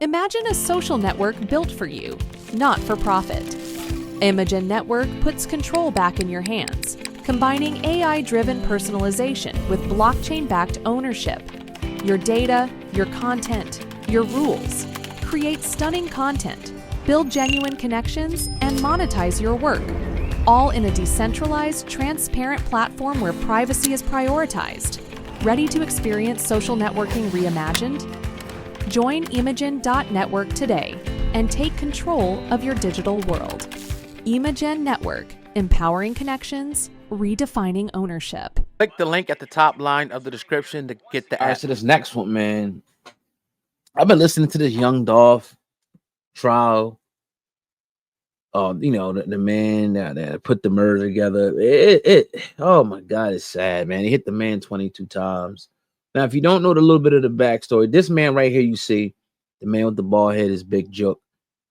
Imagine a social network built for you, not for profit. Imagen Network puts control back in your hands, combining AI-driven personalization with blockchain-backed ownership. Your data, your content, your rules. Create stunning content, build genuine connections, and monetize your work, all in a decentralized, transparent platform where privacy is prioritized. Ready to experience social networking reimagined? Join Imagen.network today and take control of your digital world. Imagen Network, empowering connections, redefining ownership. Click the link at the top line of the description to get the answer. This next one, man. I've been listening to this young Dolph trial. You know, the man that put the murder together. Oh my God, it's sad, man. He hit the man 22 times. Now, if you don't know the little bit of the backstory, this man right here, you see, the man with the bald head is Big Jook.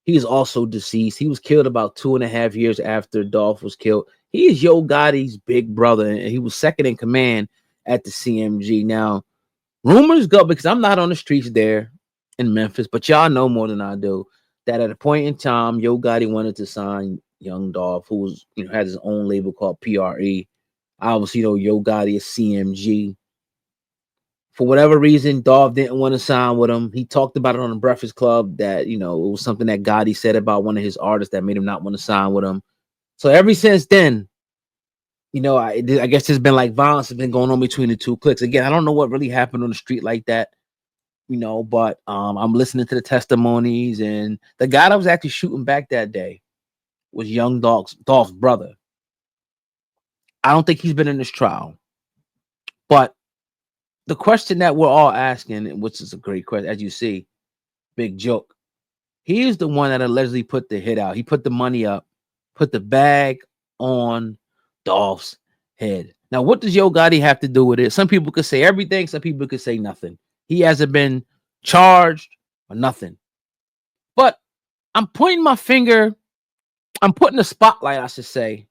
He is also deceased. He was killed about 2.5 years after Dolph was killed. He is Yo Gotti's big brother, and he was second in command at the CMG. Now, rumors go, because I'm not on the streets there in Memphis, but y'all know more than I do, that at a point in time, Yo Gotti wanted to sign young Dolph, who was, had his own label called PRE. Obviously, Yo Gotti is CMG. For whatever reason, Dolph didn't want to sign with him. He talked about it on the Breakfast Club that, it was something that Gotti said about one of his artists that made him not want to sign with him. So ever since then, I guess there's been like violence has been going on between the two cliques. Again, I don't know what really happened on the street like that, but I'm listening to the testimonies, and the guy that was actually shooting back that day was young Dolph's brother. I don't think he's been in this trial, but the question that we're all asking, which is a great question, as you see, Big Joke, he is the one that allegedly put the hit out. He put the money up, put the bag on Dolph's head. Now, what does Yo Gotti have to do with it? Some people could say everything. Some people could say nothing. He hasn't been charged or nothing. But I'm pointing my finger. I'm putting the spotlight, I should say,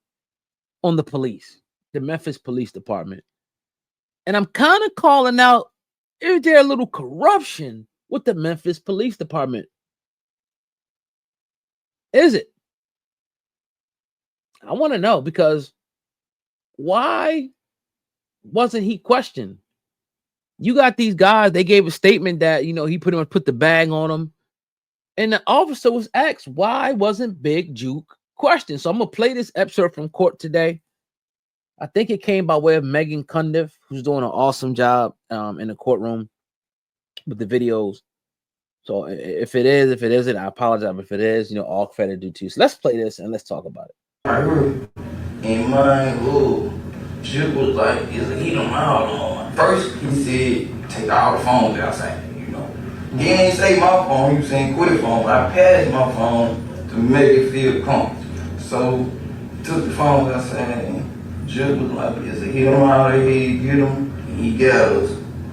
on the police, the Memphis Police Department. And I'm kind of calling out, is there a little corruption with the Memphis Police Department? Is it? I want to know, because why wasn't he questioned? You got these guys, they gave a statement that, he pretty much put the bag on them. And the officer was asked, why wasn't Big Juke questioned? So I'm going to play this excerpt from court today. I think it came by way of Megan Cundiff, who's doing an awesome job in the courtroom with the videos. So if it is, if it isn't, I apologize. But if it is, all credit due to you. So let's play this and let's talk about it. In my shit was like, he don't know. First, he said, take all the phones outside, He ain't say my phone, he was saying quit phone, but I passed my phone to make it feel comfortable. So, took the phones outside, and Judge was like, he don't know how they get him, and he got us.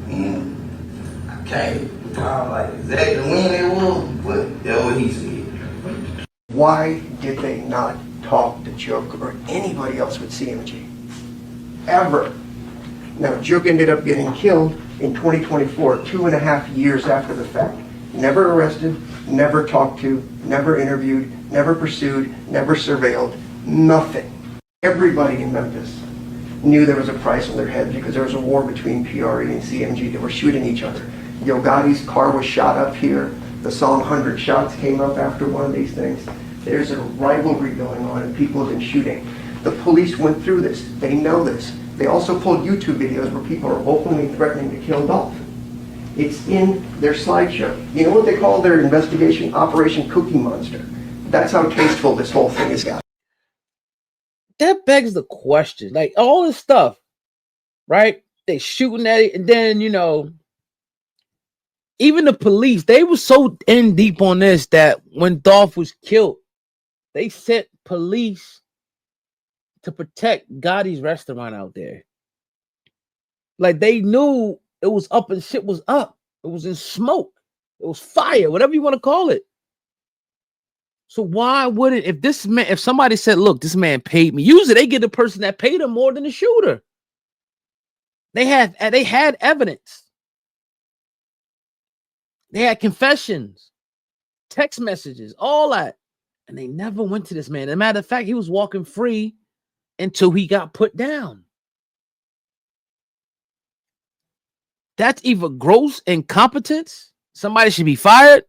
And I can't recall like exactly when it was, but that's what he said. Why did they not talk to Joke or anybody else with CMG? Ever. Now, Joke ended up getting killed in 2024, 2.5 years after the fact. Never arrested, never talked to, never interviewed, never pursued, never surveilled, nothing. Everybody in Memphis knew there was a price on their head because there was a war between PRE and CMG. They were shooting each other. Yo Gotti's car was shot up here. The song 100 Shots came up after one of these things. There's a rivalry going on and people have been shooting. The police went through this. They know this. They also pulled YouTube videos where people are openly threatening to kill Dolph. It's in their slideshow. You know what they call their investigation? Operation Cookie Monster. That's how tasteful this whole thing has got. That begs the question, like all this stuff, right? They shooting at it, and then, even the police, they were so in deep on this that when Dolph was killed, they sent police to protect Gotti's restaurant out there. Like they knew it was up and shit was up. It was in smoke. It was fire, whatever you want to call it. So why wouldn't, if somebody said, look, this man paid me, usually they get the person that paid him more than the shooter. They had evidence. They had confessions. text messages, all that. And they never went to this man. As a matter of fact, he was walking free until he got put down. That's either gross incompetence, somebody should be fired,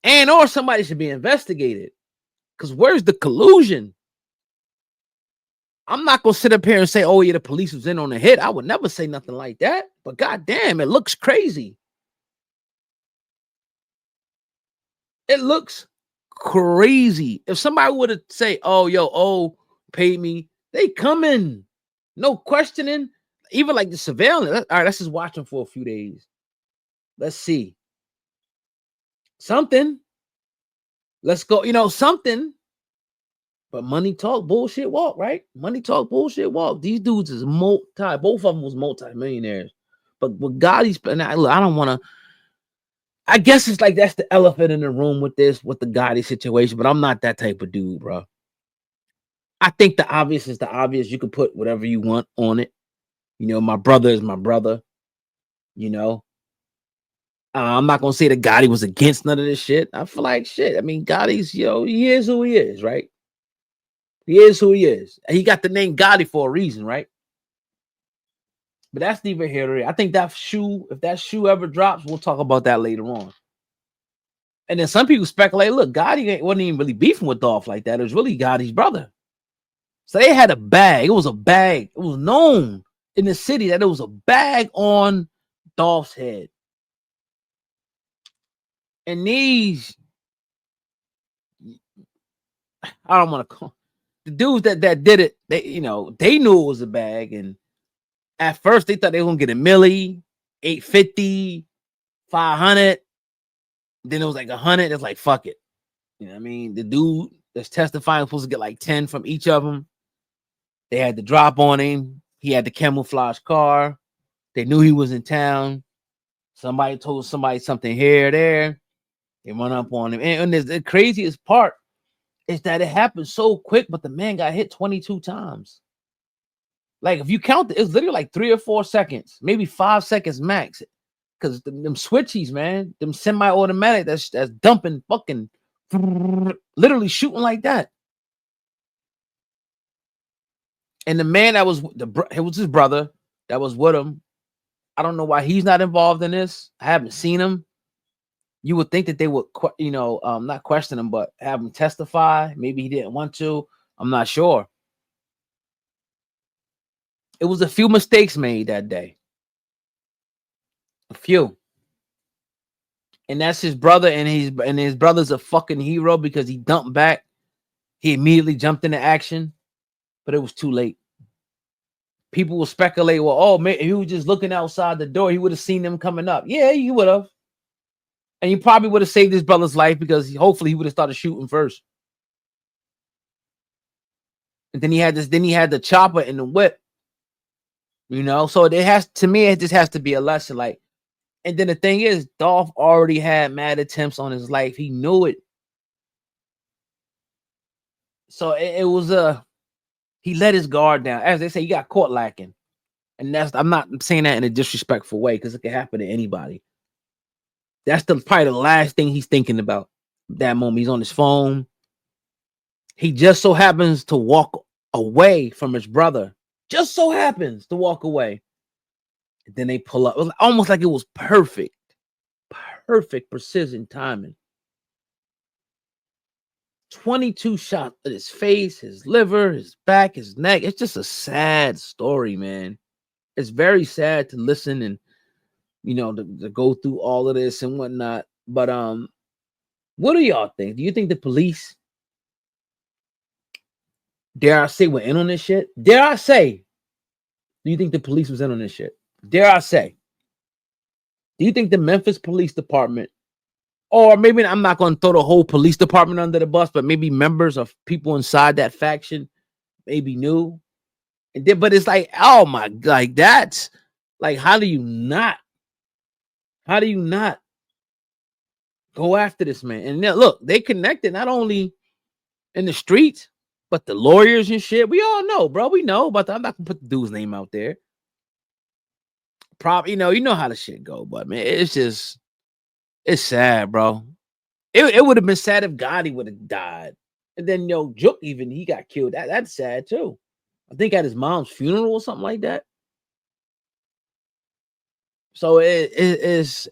and or somebody should be investigated. Because where's the collusion? I'm not gonna sit up here and say, oh yeah, the police was in on the hit. I would never say nothing like that. But goddamn, it looks crazy. It looks crazy. If somebody would have say, oh, yo, oh, pay me, they come in. No questioning. Even like the surveillance. All right, let's just watch them for a few days. Let's see. Something. Let's go, something. But money talk, bullshit walk, right? Money talk, bullshit walk. These dudes is both of them was multi-millionaires. But with Gotti's, and I don't want to, I guess it's like that's the elephant in the room with the Gotti situation, but I'm not that type of dude, bro. I think the obvious is the obvious. You can put whatever you want on it. My brother is my brother. I'm not gonna say that Gotti was against none of this shit. I feel like shit. I mean, Gotti's, he is who he is, right? He is who he is. And he got the name Gotti for a reason, right? But that's neither here nor there. I think that shoe, if that shoe ever drops, we'll talk about that later on. And then some people speculate, look, Gotti wasn't even really beefing with Dolph like that. It was really Gotti's brother. So they had a bag. It was a bag. It was known in the city that it was a bag on Dolph's head. And these, I don't want to call the dudes that did it, they knew it was a bag. And at first they thought they were gonna get a milli, 850, 500. Then it was like 100. It's like, fuck it. You know what I mean? The dude that's testifying was supposed to get like 10 from each of them. They had the drop on him. He had the camouflage car. They knew he was in town. Somebody told somebody something here or there. They run up on him. And the craziest part is that it happened so quick, but the man got hit 22 times. Like, if you count it, it's literally like 3 or 4 seconds, maybe 5 seconds max. Because them switchies, man, them semi-automatic, that's dumping fucking, literally shooting like that. And the man that was, it was his brother that was with him. I don't know why he's not involved in this. I haven't seen him. You would think that they would, not question him, but have him testify. Maybe he didn't want to. I'm not sure. It was a few mistakes made that day. A few. And that's his brother, and his brother's a fucking hero because he dumped back. He immediately jumped into action, but it was too late. People will speculate, well, oh, man, he was just looking outside the door. He would have seen them coming up. Yeah, he would have. And he probably would have saved his brother's life because hopefully he would have started shooting first. And then he had the chopper and the whip. So it has, to me, it just has to be a lesson. Like, and then the thing is, Dolph already had mad attempts on his life. He knew it. So it was he let his guard down. As they say, he got caught lacking. And I'm not saying that in a disrespectful way because it can happen to anybody. That's probably the last thing he's thinking about. That moment, he's on his phone. He just so happens to walk away from his brother. Just so happens to walk away. And then they pull up. It was almost like it was perfect. Perfect precision timing. 22 shots at his face, his liver, his back, his neck. It's just a sad story, man. It's very sad to listen and, to go through all of this and whatnot. But what do y'all think? Do you think the police, dare I say, were in on this shit? Dare I say, do you think the police was in on this shit? Dare I say? Do you think the Memphis Police Department, or maybe I'm not going to throw the whole police department under the bus, but maybe members of people inside that faction maybe knew? And then, but it's like, oh my, like that's like, how do you not go after this man? And then, look, they connected not only in the streets, but the lawyers and shit. We all know, bro. We know, but I'm not gonna put the dude's name out there. You know how the shit go, but man, it's sad, bro. It would have been sad if Gotti would have died. And then Jook, even he got killed. That's sad too. I think at his mom's funeral or something like that. So it's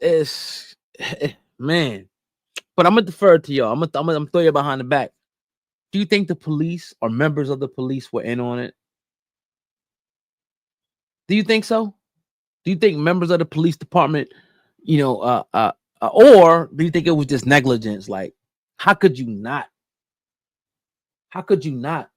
man. But I'm gonna defer to y'all. I'm gonna throw you behind the back. Do you think the police or members of the police were in on it? Do you think so? Do you think members of the police department, or do you think it was just negligence? Like, how could you not? How could you not?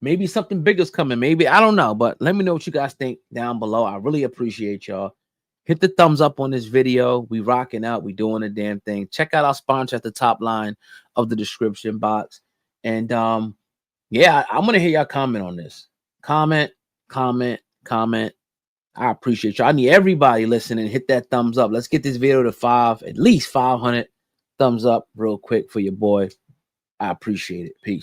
Maybe something bigger's coming. Maybe, I don't know. But let me know what you guys think down below. I really appreciate y'all. Hit the thumbs up on this video. We rocking out. We doing a damn thing. Check out our sponsor at the top line of the description box. And yeah, I'm gonna hear y'all comment on this. Comment. I appreciate y'all. I need everybody listening. Hit that thumbs up. Let's get this video to at least 500 thumbs up real quick for your boy. I appreciate it. Peace.